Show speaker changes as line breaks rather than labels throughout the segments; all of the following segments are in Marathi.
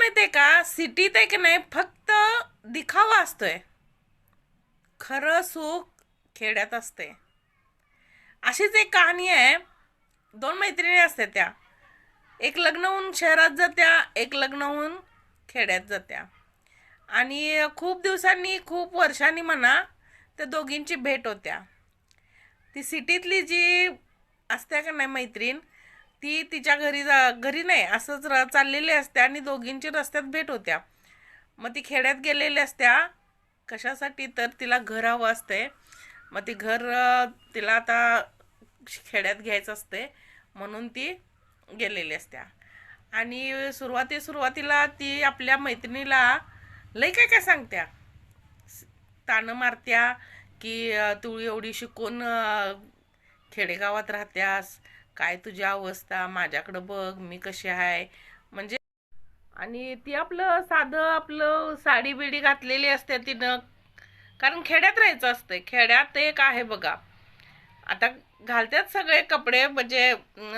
माहितीये का, सिटीत आहे की नाही फक्त दिखावा असतोय. खरं सुख खेड्यात असते. अशीच एक कहाणी आहे. दोन मैत्रिणी असतात त्या. एक लग्न होऊन शहरात जात्या, एक लग्न होऊन खेड्यात जात्या. आणि खूप दिवसांनी, खूप वर्षांनी म्हणा, त्या दोघींची भेट होत्या. ती सिटीतली जी असते का नाही मैत्रीण, ती तिच्या घरी नाही, असंच चाललेली असते आणि दोघींची रस्त्यात भेट होत्या. मग ती खेड्यात गेलेली असत्या. कशासाठी तर तिला घर हवं असते. मग ती घर तिला आता खेड्यात घ्यायचं असते, म्हणून ती गेलेली असत्या. आणि सुरुवातीला ती आपल्या मैत्रिणीला लई काय काय सांगत्या. तानं मारत्या की तू एवढी शिकून खेडेगावात राहत्यास, काय तुझी अवस्था, माझ्याकडं बघ मी कशी आहे. म्हणजे आणि ती आपलं साधं आपलं साडी बिडी घातलेली असते तिनं. कारण खेड्यात राहायचं असतंय. खेड्यात एक आहे बघा, आता घालतात सगळे कपडे, म्हणजे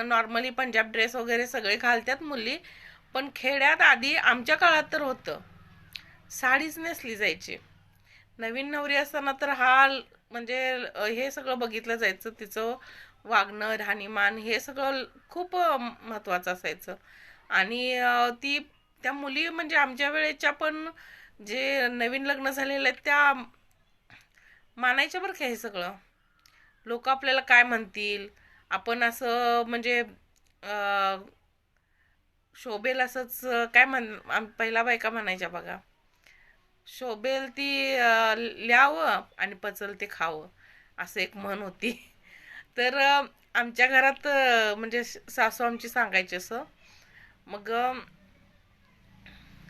नॉर्मली पंजाब ड्रेस वगैरे सगळे घालतात मुली. पण खेड्यात आधी आमच्या काळात तर होतं, साडीच नेसली जायची. नवीन नवरी असताना तर म्हणजे हे सगळं बघितलं जायचं. तिचं वागणं, राहणीमान हे सगळं खूप महत्वाचं असायचं. आणि त्या मुली म्हणजे आमच्या वेळेच्या पण जे नवीन लग्न झालेले आहेत त्या मानायच्या बरं का हे सगळं. लोक आपल्याला काय म्हणतील, आपण असं म्हणजे शोभेल असंच काय पहिला बायका म्हणायच्या बघा, शोभेल ती ल्यावं आणि पचल ते खावं, असं एक म्हण होती. तर आमच्या घरात म्हणजे सासू आमची सांगायची असं. मग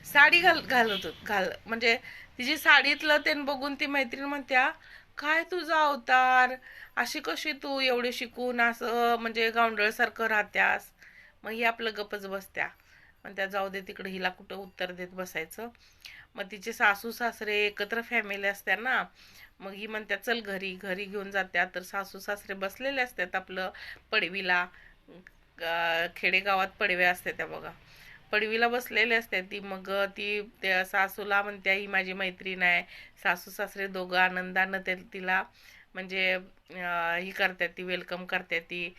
साडी घालत होत म्हणजे तिची साडीतलं ते बघून ती मैत्रीण म्हणत्या, काय तुझा अवतार, अशी कशी तू एवढी शिकून असं म्हणजे गावंडळ सारखं राहत्यास. मग ही आपलं गपच बसत्या. पण त्या जाऊ दे तिकडे, हिला कुठं उत्तर देत बसायचं. मग तिचे सासू सासरे एकत्र फॅमिली असत्या ना. मग ही म्हणत्या चल घरी, घरी घेऊन जात्या. तर सासू सासरे बसलेले असतात आपलं पडवीला. खेडेगावात पडव्या असते त्या बघा, पडवीला बसलेले असते ती. मग ती त्या सासूला म्हणत्या ही माझी मैत्रीण आहे. सासू सासरे दोघं आनंदानं तिला म्हणजे ही करते, ती वेलकम करते. ती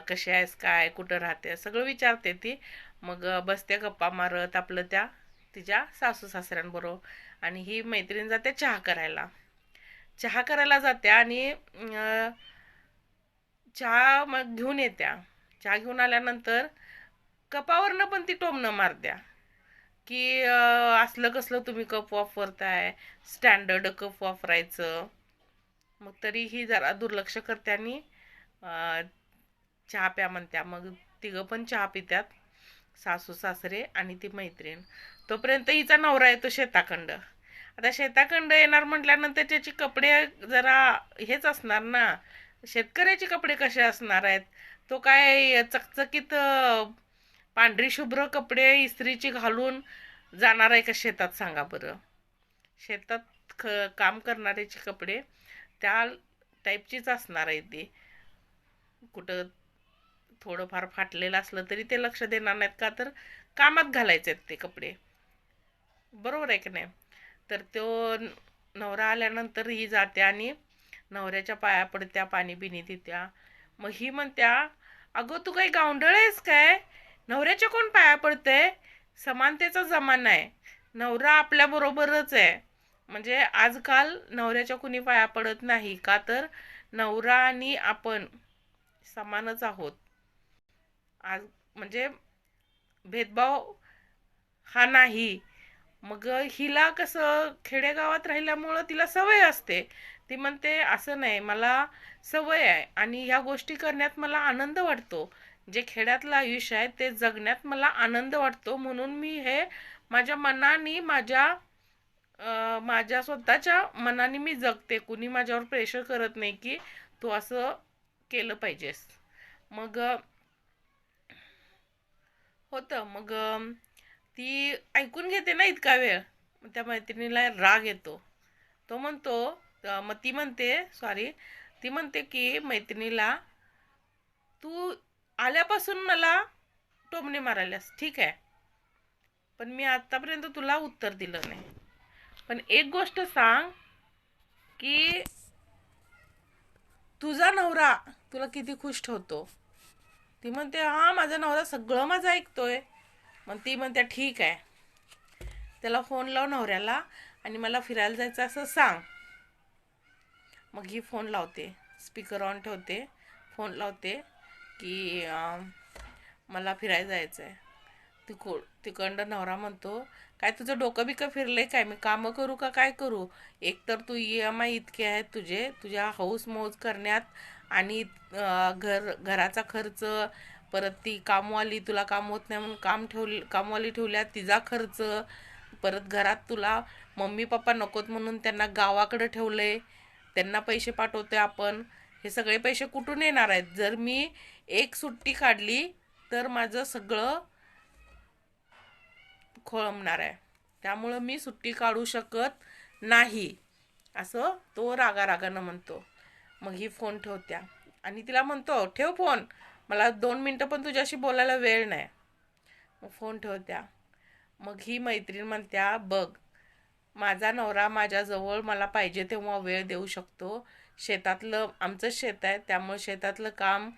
कशी आहेस, काय, कुठं राहते, सगळं विचारते ती. मग बसते गप्पा मारत आपलं त्या तिच्या सासू सासऱ्यांबरोबर. आणि ही मैत्रीण जाते चहा करायला. चहा करायला जात्या आणि चहा मग घेऊन येत्या. चहा घेऊन आल्यानंतर कपावरनं पण ती टोमणं मारत्या की असलं कसलं तुम्ही कप वापरताय, स्टँडर्ड कप वापरायचं. मग तरीही जरा दुर्लक्ष करते आणि चहा प्या म्हणत्या. मग तिघं पण चहा पित्यात, सासू सासरे आणि ती मैत्रीण. तोपर्यंत हिचा नवरा येतो शेताखंड. आता शेताखंड येणार म्हटल्यानंतर त्याचे कपडे जरा हेच असणार ना, शेतकऱ्याचे कपडे कसे असणार आहेत. तो काय चकचकीत पांढरी शुभ्र कपडे इस्त्रीची घालून जाणार आहे का शेतात, सांगा बरं. शेतात काम करणाऱ्याचे कपडे त्या टाईपचीच असणार आहे ती. कुठं थोडंफार फाटलेलं असलं तरी ते लक्ष देणार नाहीत, का तर कामात घालायचे ते कपडे. बरोबर आहे की नाही. तर तो नवरा आल्यानंतर ही जाते आणि नवऱ्याच्या पाया पडत्या, पाणी बिनी देत्या. मग ही म्हणत्या, अगं तू काही गावंढळ आहेस काय, नवऱ्याच्या कोण पाया पडते, समानतेचा जमाना आहे, नवरा आपल्या बरोबरच आहे. म्हणजे आजकाल नवऱ्याच्या कुणी पाया पडत नाही, का तर नवरा आणि आपण समानच आहोत. आज म्हणजे भेदभाव हा नाही. मग हिला कसं खेडेगावात राहिल्यामुळं तिला सवय असते. ती म्हणते असं नाही, मला सवय आहे आणि ह्या गोष्टी करण्यात मला आनंद वाटतो. जे खेड्यातलं आयुष्य आहे ते जगण्यात मला आनंद वाटतो, म्हणून मी हे माझ्या मनाने माझ्या स्वतःच्या मनाने मी जगते. कुणी माझ्यावर प्रेशर करत नाही की तू असं केलं पाहिजेस. मग होतं. मग ती ऐकून घेते ना इतका वेळ. मग त्या मैत्रिणीला राग येतो. तो म्हणतो मग ती म्हणते, सॉरी, ती म्हणते की मैत्रिणीला, तू आल्यापासून मला टोमणे मारायलास ठीक आहे, पण मी आतापर्यंत तुला उत्तर दिलं नाही. पण एक गोष्ट सांग की तुझा नवरा तुला किती खुश ठेवतो. ती म्हणते हा माझा नवरा सगळं माझं ऐकतोय. मग ती म्हणते ठीक आहे, त्याला फोन लाव नवऱ्याला आणि मला फिरायला जायचं असं सांग. मग ही फोन लावते, स्पीकर ऑन ठेवते, फोन लावते की मला फिरायला जायचं आहे. तिकडं नवरा म्हणतो काय तुझं डोकं बिकं फिरलंय काय, मी कामं करू का काय करू. एकतर तू EMI इतके आहेत तुझ्या हौस मौज करण्यात, आणि घराचा खर्च, परत ती कामवाली तुला काम होत नाही म्हणून कामवाली ठेवल्यात तिचा खर्च, परत घरात तुला मम्मी पप्पा नकोत म्हणून त्यांना गावाकडे ठेवलंय, त्यांना पैसे पाठवते आपण. हे सगळे पैसे कुठून येणार आहेत. जर मी एक सुट्टी काढली तर माझं सगळं खोळंबणार आहे. त्यामुळं मी सुट्टी काढू शकत नाही असं तो रागारागानं म्हणतो. मग ही फोन ठेवत्या आणि तिला म्हणतो ठेव फोन, मला 2 मिनटं पण तुझ्याशी बोलायला वेळ नाही. मग फोन ठेवत्या. मग ही मैत्रीण म्हणत्या बघ, माझा नवरा माझ्याजवळ मला पाहिजे तेव्हा वेळ देऊ शकतो. शेतातलं आमचं शेत आहे, त्यामुळे शेतातलं काम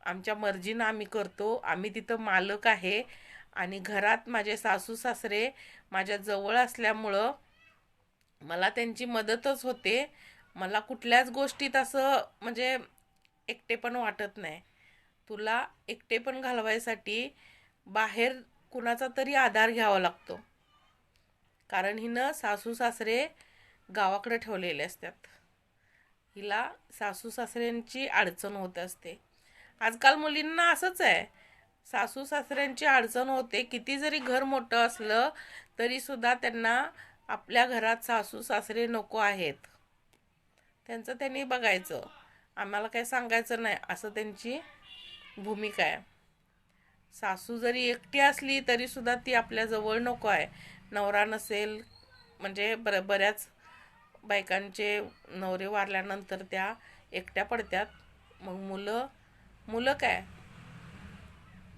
आमच्या मर्जीनं आम्ही करतो. आम्ही तिथं मालक आहे. आणि घरात माझे सासू सासरे माझ्या जवळ असल्यामुळं मला त्यांची मदतच होते. मला कुठल्याच गोष्टीत असं म्हणजे एकटेपण वाटत नाही. तुला एकटेपण घालवायसाठी बाहेर कुणाचा तरी आधार घ्यावा लागतो, कारण हिनं सासू सासरे गावाकडे ठेवलेले असतात. हिला सासू सासऱ्यांची अडचण होत असते. आजकाल मुलींना असंच आहे, सासू सासऱ्यांची अडचण होते. किती जरी घर मोठं असलं तरी सुद्धा त्यांना आपल्या घरात सासू सासरे नको आहेत. त्यांचं त्यांनी बघायचं, आम्हाला काही सांगायचं नाही असं त्यांची भूमिका आहे. सासू जरी एकटी असली तरी सुद्धा ती आपल्या जवळ नको आहे. नवरा नसेल म्हणजे बऱ्याच बायकांचे नवरे वारल्यानंतर त्या एकट्या पडत्यात. मग मुलं काय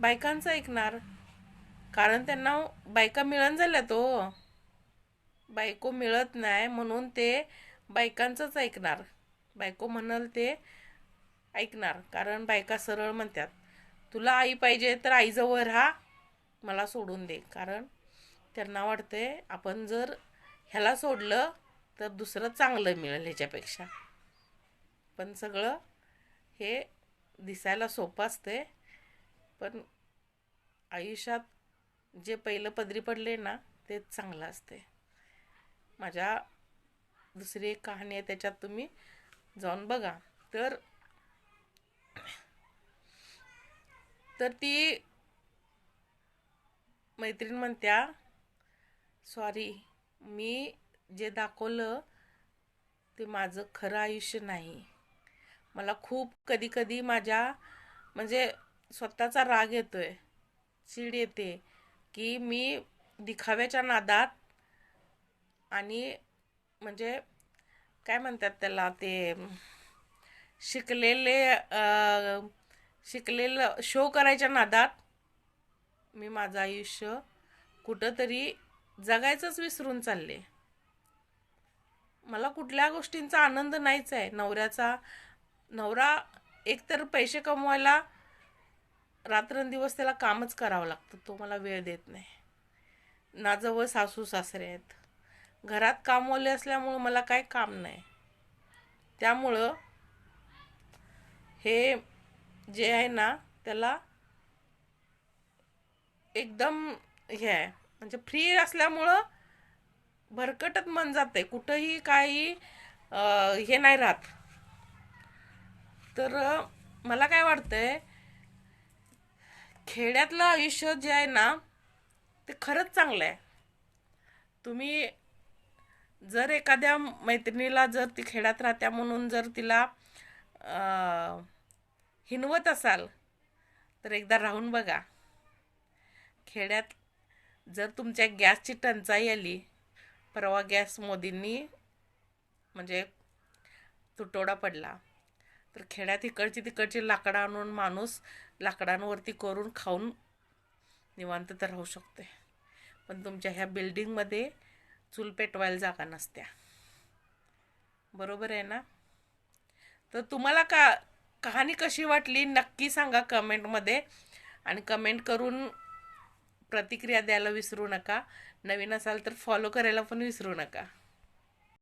बायकांचं ऐकणार, कारण त्यांना बायका मिळून झाल्यात हो. बायको मिळत नाही म्हणून ते बायकांचंच ऐकणार. बायको म्हणाल ते ऐकणार, कारण बायका सरळ म्हणतात तुला आई पाहिजे तर आईजवळ राहा, मला सोडून दे. कारण त्यांना वाटते आपण जर ह्याला सोडलं तर दुसरं चांगलं मिळेल ह्याच्यापेक्षा. पण सगळं हे दिसायला सोपं असते, पण आयुष्यात जे पहिलं पदरी पडले ना तेच चांगलं असते. माझ्या दुसरी एक कहाणी आहे, त्याच्यात तुम्ही जाऊन बघा. तर ती मैत्रीण म्हणत्या सॉरी, मी जे दाखवलं ते माझं खरं आयुष्य नाही. मला खूप कधी कधी माझ्या म्हणजे स्वतःचा राग येतोय, चीड येते की मी दिखाव्याच्या नादात आणि म्हणजे काय म्हणतात त्याला, ते शिकलेलं शो करायच्या नादात मी माझं आयुष्य कुठंतरी जगायचंच विसरून चालले. मला कुठल्या गोष्टींचा आनंद नाहीच आहे. नवरा एकतर पैसे कमवायला रात्रंदिवस त्याला कामच करावं लागतं, तो मला वेळ देत नाही. ना जवळ सासू सासरे आहेत, घरात कामवाले असल्यामुळं मला काय काम नाही. त्यामुळं हे जे आहे ना त्याला एकदम हे आहे, म्हणजे फ्री असल्यामुळं भरकटत मन जाते, कुठंही काही हे नाही राहत. तर मला काय वाटतंय, खेड्यातलं आयुष्य जे आहे ना ते खरंच चांगलं आहे. तुम्ही जर एखाद्या मैत्रिणीला जर ती खेड्यात राहत्या म्हणून जर तिला हिनवत असाल तर एकदा राहून बघा. खेड्यात जर तुमच्या गॅसची टंचाई आली, परवा गॅस मोदींनी म्हणजे तुटवडा पडला, तर खेड्यात इकडची तिकडची लाकडं आणून माणूस लाकडांवरती करून खाऊन निवांत तर राहू शकते. पण तुमच्या ह्या बिल्डिंगमध्ये चूल पेटवायला जागा नसत्या. बरोबर आहे ना? तर तुम्हाला कहाणी कशी वाटली नक्की सांगा कमेंटमध्ये. आणि कमेंट करून प्रतिक्रिया द्यायला विसरू नका. नवीन असाल तर फॉलो करायला पण विसरू नका.